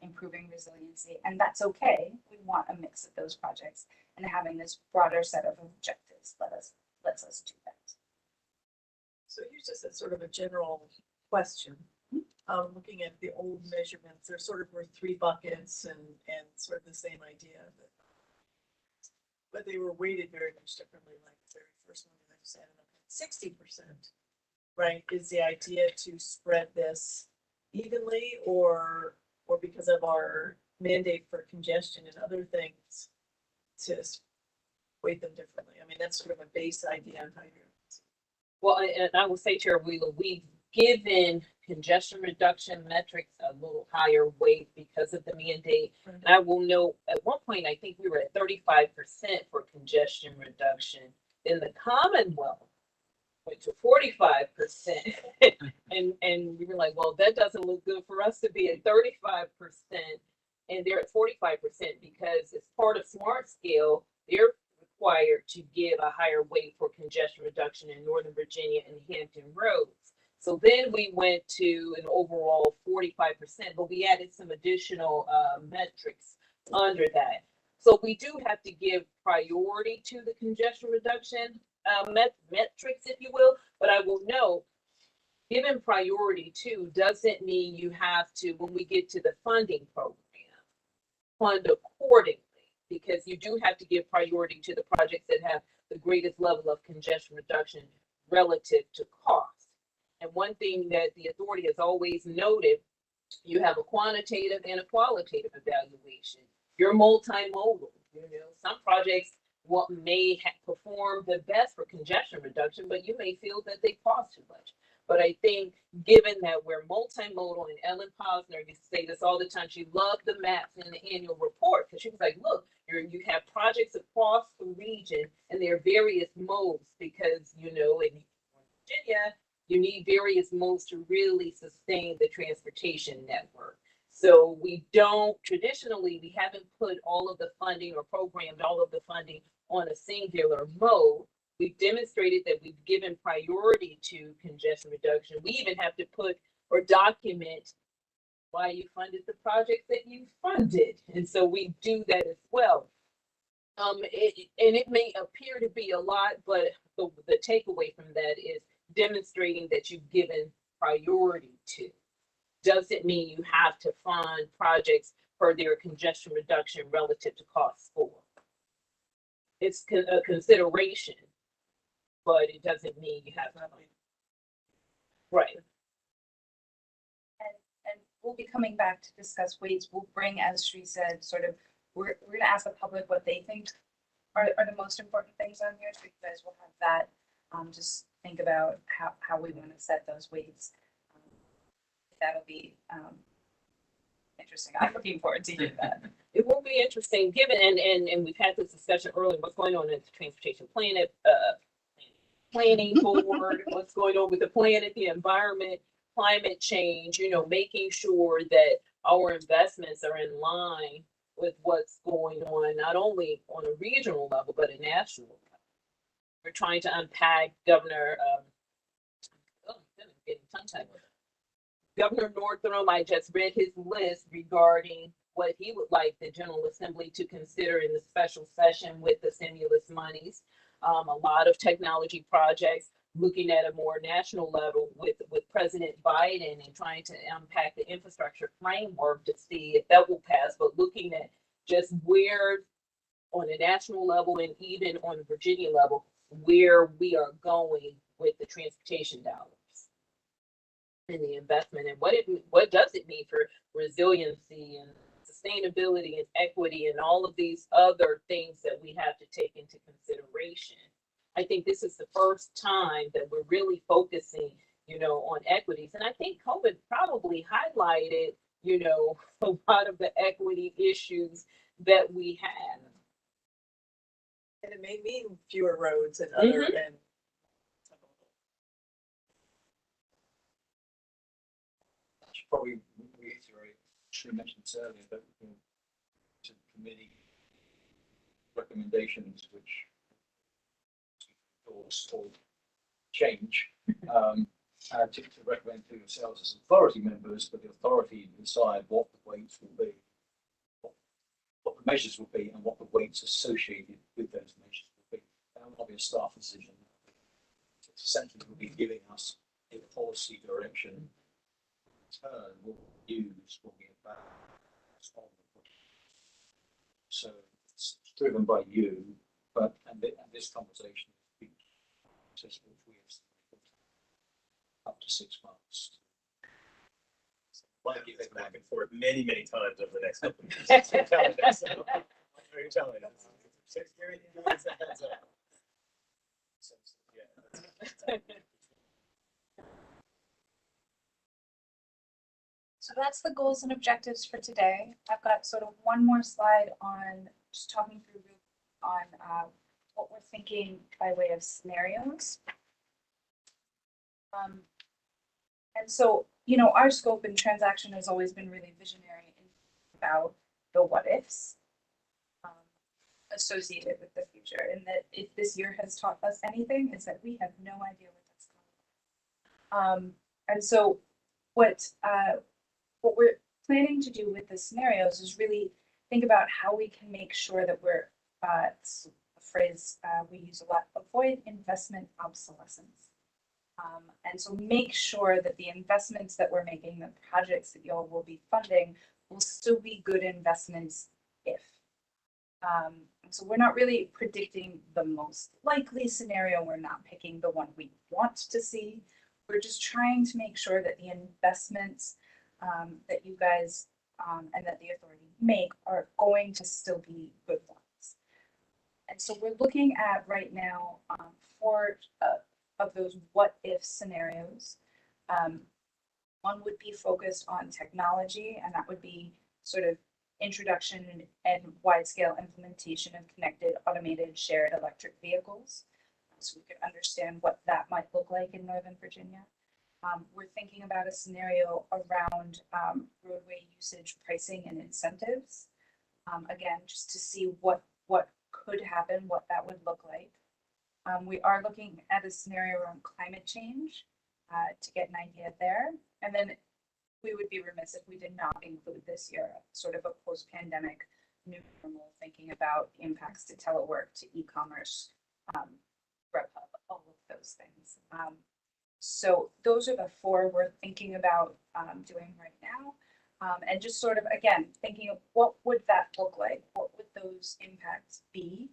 improving resiliency, and that's okay. We want a mix of those projects, and having this broader set of objectives lets us do that. So here's just a sort of a general question. Looking at the old measurements, there sort of were 3 buckets and sort of the same idea, but they were weighted very much differently. Like the very first one that I just added up at 60%, right? Is the idea to spread this evenly, or because of our mandate for congestion and other things to weight them differently? I mean, that's sort of a base idea on how you're. Well, and I will say, Chair Wheeler, we've given congestion reduction metrics a little higher weight because of the mandate. Right. And I will note, at one point, I think we were at 35% for congestion reduction. In the Commonwealth, went to 45%. and we were like, well, that doesn't look good for us to be at 35%. And they're at 45% because as part of Smart Scale, they're required to give a higher weight for congestion reduction in Northern Virginia and Hampton Roads. So then we went to an overall 45%, but we added some additional metrics under that. So we do have to give priority to the congestion reduction metrics, if you will, but I will note, given priority too doesn't mean you have to, when we get to the funding program, fund accordingly, because you do have to give priority to the projects that have the greatest level of congestion reduction relative to cost. And one thing that the authority has always noted, you have a quantitative and a qualitative evaluation. You're multimodal. You know, some projects may perform the best for congestion reduction, but you may feel that they cost too much. But I think given that we're multimodal, and Ellen Posner used to say this all the time, she loved the maps in the annual report, because she was like, look, you have projects across the region and there are various modes, because, you know, in Virginia, you need various modes to really sustain the transportation network. So we traditionally, we haven't put all of the funding or programmed all of the funding on a singular mode. We've demonstrated that we've given priority to congestion reduction. We even have to put or document why you funded the projects that you funded. And so we do that as well. And it may appear to be a lot, but the takeaway from that is demonstrating that you've given priority to. Doesn't mean you have to fund projects for their congestion reduction relative to cost for. It's a consideration, but it doesn't mean you have to. Right. And we'll be coming back to discuss weights. We'll bring, as Sri said, sort of, we're gonna ask the public what they think are the most important things on here, so you guys will have that. Just think about how we wanna set those weights. That'll be, interesting. I'm looking forward to hearing that. It will be interesting, given, and we've had this discussion earlier, what's going on at the transportation planet, planning board, what's going on with the planet, the environment, climate change, you know, making sure that our investments are in line with what's going on, not only on a regional level, but a national level. We're trying to unpack Governor, getting tongue-tied. Governor Northam, I just read his list regarding what he would like the General Assembly to consider in the special session with the stimulus monies. A lot of technology projects, looking at a more national level with President Biden and trying to unpack the infrastructure framework to see if that will pass, but looking at just where on a national level and even on the Virginia level, where we are going with the transportation dollars and the investment and what does it mean for resiliency and sustainability and equity and all of these other things that we have to take into consideration. I think this is the first time that we're really focusing, you know, on equities. And I think COVID probably highlighted, you know, a lot of the equity issues that we have. And it may mean fewer roads and other, and I should probably reiterate, should have mentioned this earlier, but to the committee recommendations, which or change, to recommend to yourselves as authority members, but the authority decide what the weights will be, what the measures will be, and what the weights associated with those measures will be. That will not be a staff decision. It's essentially will be giving us a policy direction. In turn, what we use will be about so it's driven by you, but and this conversation is accessible for up to 6 months. We'll get this back and forth many times over the next couple of years. So, you're telling us. Give us a heads up. So that's the goals and objectives for today. I've got sort of one more slide on just talking through on what we're thinking by way of scenarios. And so, you know, our scope and transaction has always been really visionary about the what ifs associated with the future. And that if this year has taught us anything, is that we have no idea what that's coming. And so what we're planning to do with the scenarios is really think about how we can make sure that we're, it's a phrase we use a lot, avoid investment obsolescence. And so make sure that the investments that we're making, the projects that y'all will be funding, will still be good investments if. So we're not really predicting the most likely scenario. We're not picking the one we want to see. We're just trying to make sure that the investments that you guys and that the authority make are going to still be good ones. And so we're looking at right now four of those what if scenarios. One would be focused on technology, and that would be sort of introduction and wide scale implementation of connected, automated, shared electric vehicles. So we could understand what that might look like in Northern Virginia. We're thinking about a scenario around roadway usage pricing and incentives. Again, just to see what could happen, what that would look like. We are looking at a scenario around climate change to get an idea there. And then we would be remiss if we did not include this year sort of a post-pandemic new normal, thinking about impacts to telework, to e-commerce, Grubhub, all those things. So those are the four we're thinking about doing right now. And just sort of, again, thinking of what would that look like? What would those impacts be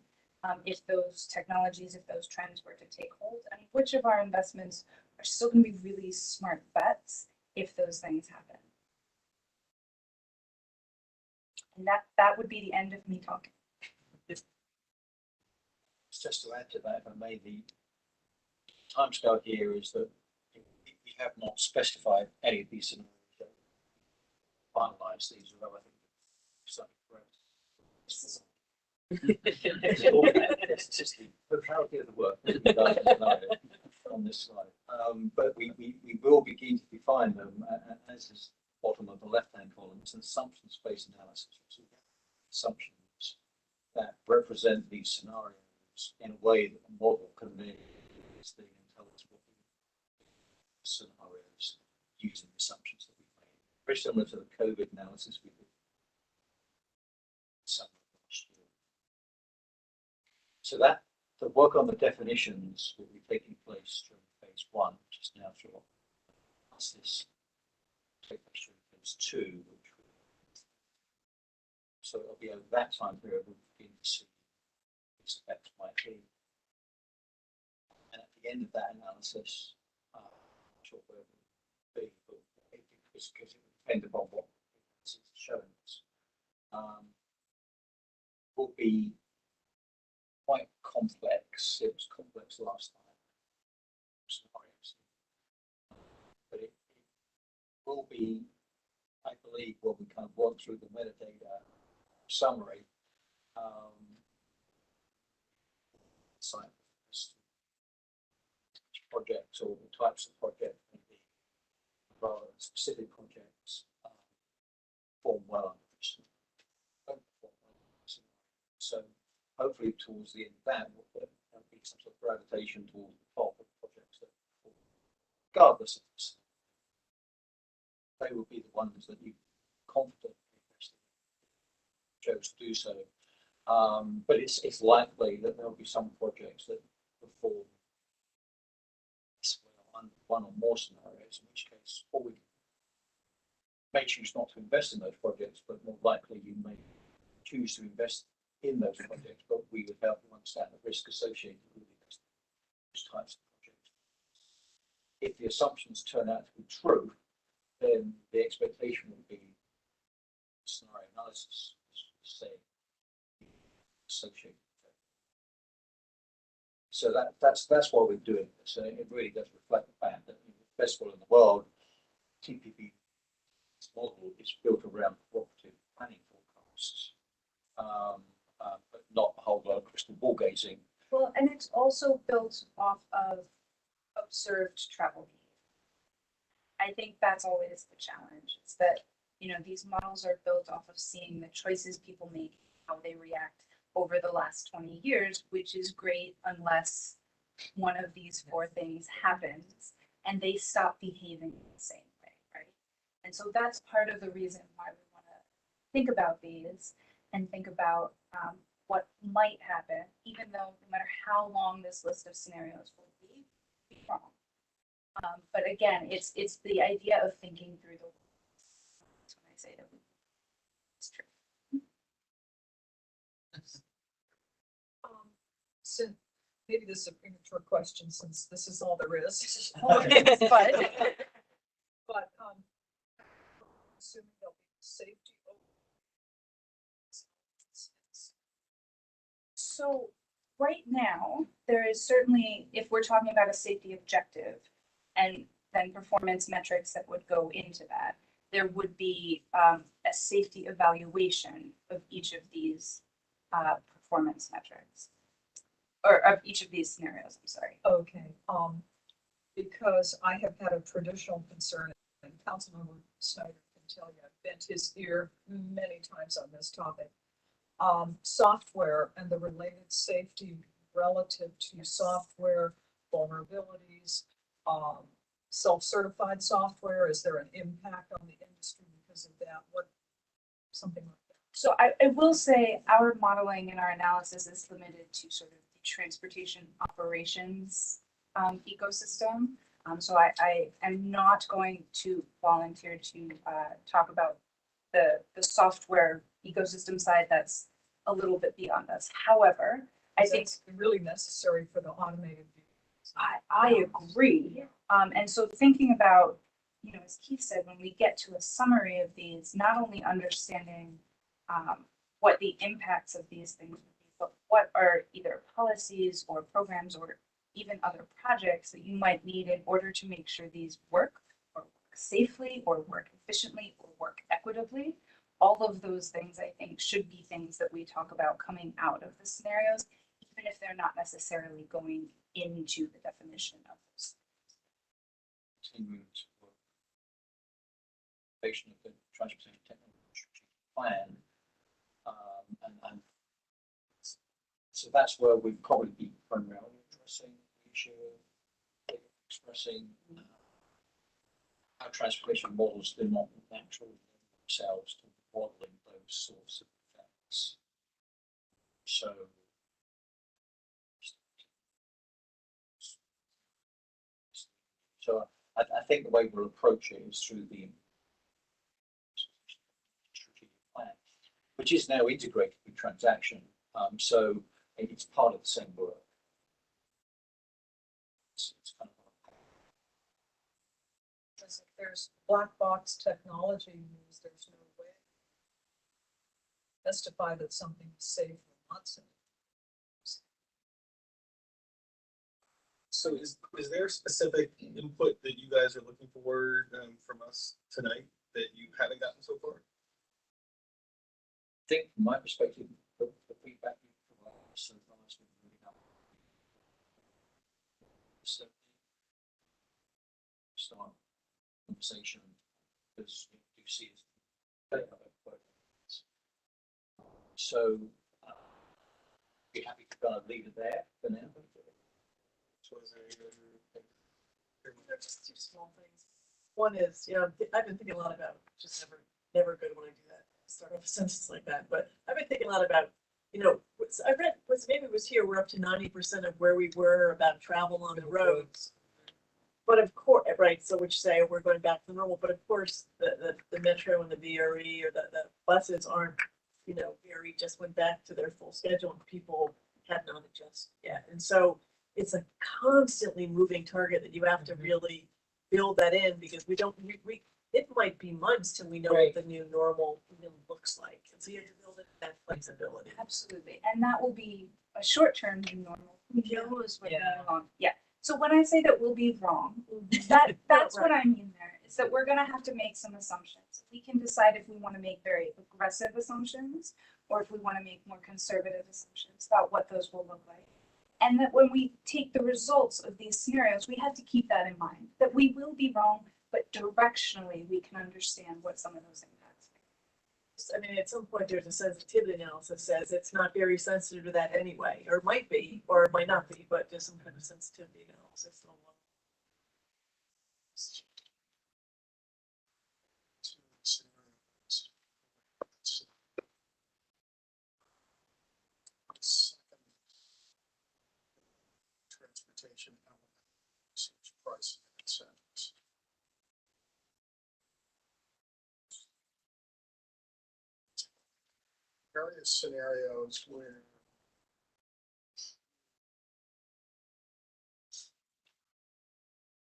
if those technologies, if those trends were to take hold? And which of our investments are still going to be really smart bets if those things happen? And that would be the end of me talking. Just to add to that, if I may, the timescale here is that we have not specified any of these scenarios that finalize these, although I think something correct. It's just the totality of the work that we've done tonight on this slide. But we will begin to define them, as is bottom of the left-hand column. It's an assumptions-based analysis. So assumptions that represent these scenarios in a way that the model can then tell us what the scenarios using the assumptions that we've made. Very similar to the COVID analysis we did summer last year. So that the work on the definitions will be taking place during phase one, which is now through analysis. Take place during phase two, which will, so it'll be over that time period we'll begin to see effects might be. And at the end of that analysis, I'm not sure where it will be, but because it will depend upon what it's showing us, will be quite complex. It was complex last time, scenarios. But it will be, I believe, when we kind of work through the metadata summary, site projects or the types of projects, maybe rather than specific projects, form well under this. So hopefully towards the end of that, there'll be some sort of gravitation towards the top of projects that, regardless of this, they will be the ones that you confidently chose to do so. But it's likely that there'll be some projects that perform under one or more scenarios, in which case, or we may choose not to invest in those projects, but more likely you may choose to invest in those projects, but we would help you understand the risk associated with those types of projects. If the assumptions turn out to be true, then the expectation would be scenario analysis, say, associated. So that's why we're doing this. So it really does reflect the fact that the best one in the world, TPP model is built around cooperative planning forecasts, but not a whole lot of crystal ball gazing. Well, and it's also built off of observed travel behavior. I think that's always the challenge. It's that, these models are built off of seeing the choices people make, how they react over the last 20 years, which is great unless one of these four things happens and they stop behaving the same way, right? And so that's part of the reason why we want to think about these and think about what might happen, even though no matter how long this list of scenarios will be wrong. But again, it's the idea of thinking through the. That's when I say that it's true. So maybe this is a premature question since this is all there is. But Assuming there'll be safety. So right now, there is certainly, if we're talking about a safety objective and then performance metrics that would go into that, there would be a safety evaluation of each of these performance metrics. Or of each of these scenarios, I'm sorry. Okay, because I have had a traditional concern, and Councilmember Snyder can tell you, I've bent his ear many times on this topic. Software and the related safety relative to software vulnerabilities, self-certified software, is there an impact on the industry because of that? Something like that. So I will say our modeling and our analysis is limited to sort of the transportation operations ecosystem. So I am not going to volunteer to talk about the software ecosystem side. That's a little bit beyond us. However, I think It's really necessary for the automated vehicles. I agree. And so thinking about, you know, as Keith said, when we get to a summary of these, not only understanding what the impacts of these things would be, but what are either policies or programs or even other projects that you might need in order to make sure these work or work safely or work efficiently or work equitably. All of those things, I think, should be things that we talk about coming out of the scenarios, even if they're not necessarily going into the definition of those. Continuing to work. Of the transportation technology strategic plan, and so that's where we'd probably be primarily addressing the issue of expressing how transportation models do not naturally lend themselves to modeling those sorts of effects. So I think the way we'll approach it is through the strategic plan, which is now integrated with transaction. So it's part of the same work. It's kind of Because if there's black box technology used, there's no way to testify that something is safe or not safe. So is there specific input that you guys are looking for from us tonight that you haven't gotten so far? I think from my perspective, the feedback you provide so far has been really helpful. So start conversation because you see so be happy to kind of leave it there for now. So is there They're just two small things. One is, you know, I've been thinking a lot about, just never good when I do that, start off a sentence like that, but I've been thinking a lot about, you know, I read, maybe it was here, we're up to 90% of where we were about travel on the roads. But of course, right, so which say we're going back to normal, but of course, the metro and the VRE or the buses aren't, you know, VRE just went back to their full schedule and people have not adjusted yet. And so it's a constantly moving target that you have to really build that in because we it might be months till we know Right. what the new normal looks like. And so you have to build in that flexibility. Absolutely, and that will be a short-term new normal. Who Yeah. knows what Yeah. we're on? Yeah. So when I say that we'll be wrong, that's what I mean there, is that we're gonna have to make some assumptions. We can decide if we wanna make very aggressive assumptions, or if we wanna make more conservative assumptions about what those will look like. And that when we take the results of these scenarios, we have to keep that in mind, that we will be wrong, but directionally, we can understand what some of those impacts are. I mean, at some point, there's a sensitivity analysis says it's not very sensitive to that anyway, or it might be, or it might not be, but there's some kind of sensitivity analysis. Transportation element, usage, price, and incentives. Various scenarios where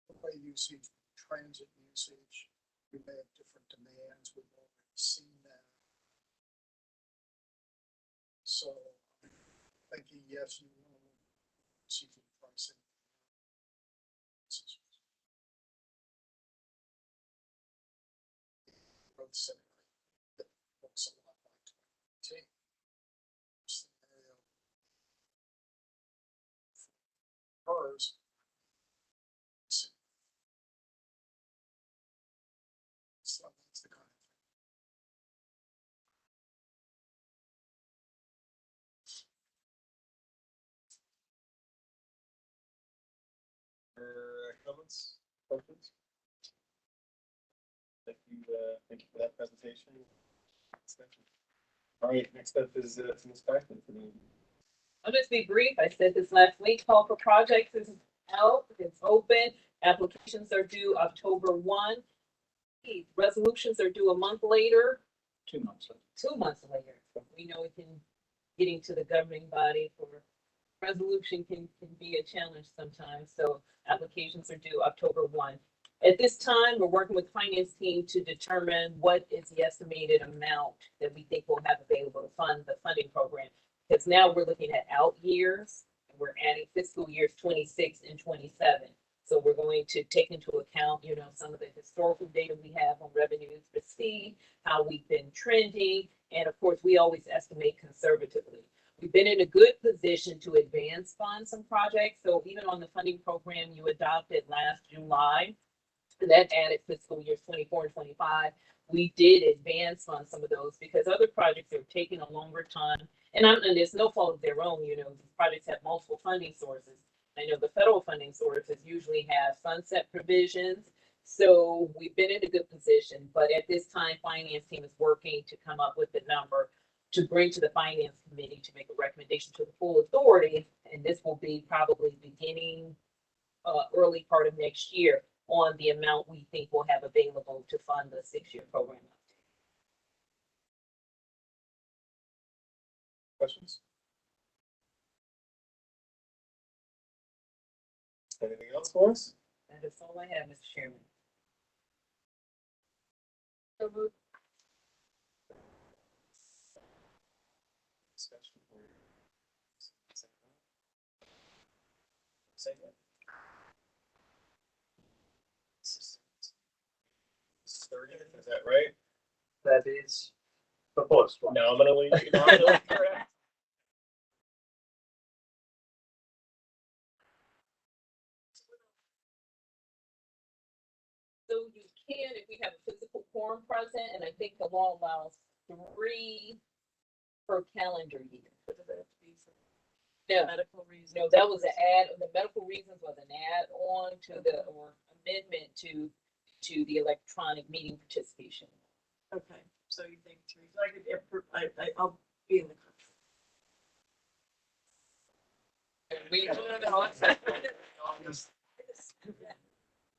the way usage, transit usage, we may have different demands. We've already seen that. So thinking, yes, you want to see the pricing. Growth scenario that looks a lot like 2018. Scenario cars. So that's the kind of thing. comments, questions? Thank you for that presentation. All right, next up is Ms. Beckman for the I'll just be brief. I said this last week, call for projects is out, it's open. Applications are due October 1. Resolutions are due a month later, 2 months later. 2 months later. We know it can, getting to the governing body for resolution can be a challenge sometimes. So applications are due October 1. At this time, we're working with the finance team to determine what is the estimated amount that we think we'll have available to fund the funding program. Because now we're looking at out years, and we're adding fiscal years 26 and 27. So we're going to take into account, some of the historical data we have on revenues received, how we've been trending, and of course, we always estimate conservatively. We've been in a good position to advance fund some projects. So even on the funding program you adopted last July, that added fiscal years 24 and 25. We did advance on some of those because other projects are taking a longer time. And it's no fault of their own, these projects have multiple funding sources. I know the federal funding sources usually have sunset provisions. So we've been in a good position, but at this time, finance team is working to come up with the number to bring to the finance committee to make a recommendation to the full authority. And this will be probably beginning early part of next year on the amount we think we'll have available to fund the 6-year program. Questions? Anything else for us? That is all I have, Mr. Chairman. Discussion. Say that. 30th, is that right? That is proposed one. Nominally correct. So you can, if we have a physical quorum present, and I think the law allows 3 per calendar year. No, Medical reasons. no, that was an the medical reasons was an add-on to or amendment to the electronic meeting participation. Okay, so you think 3, I'll be in the country. We,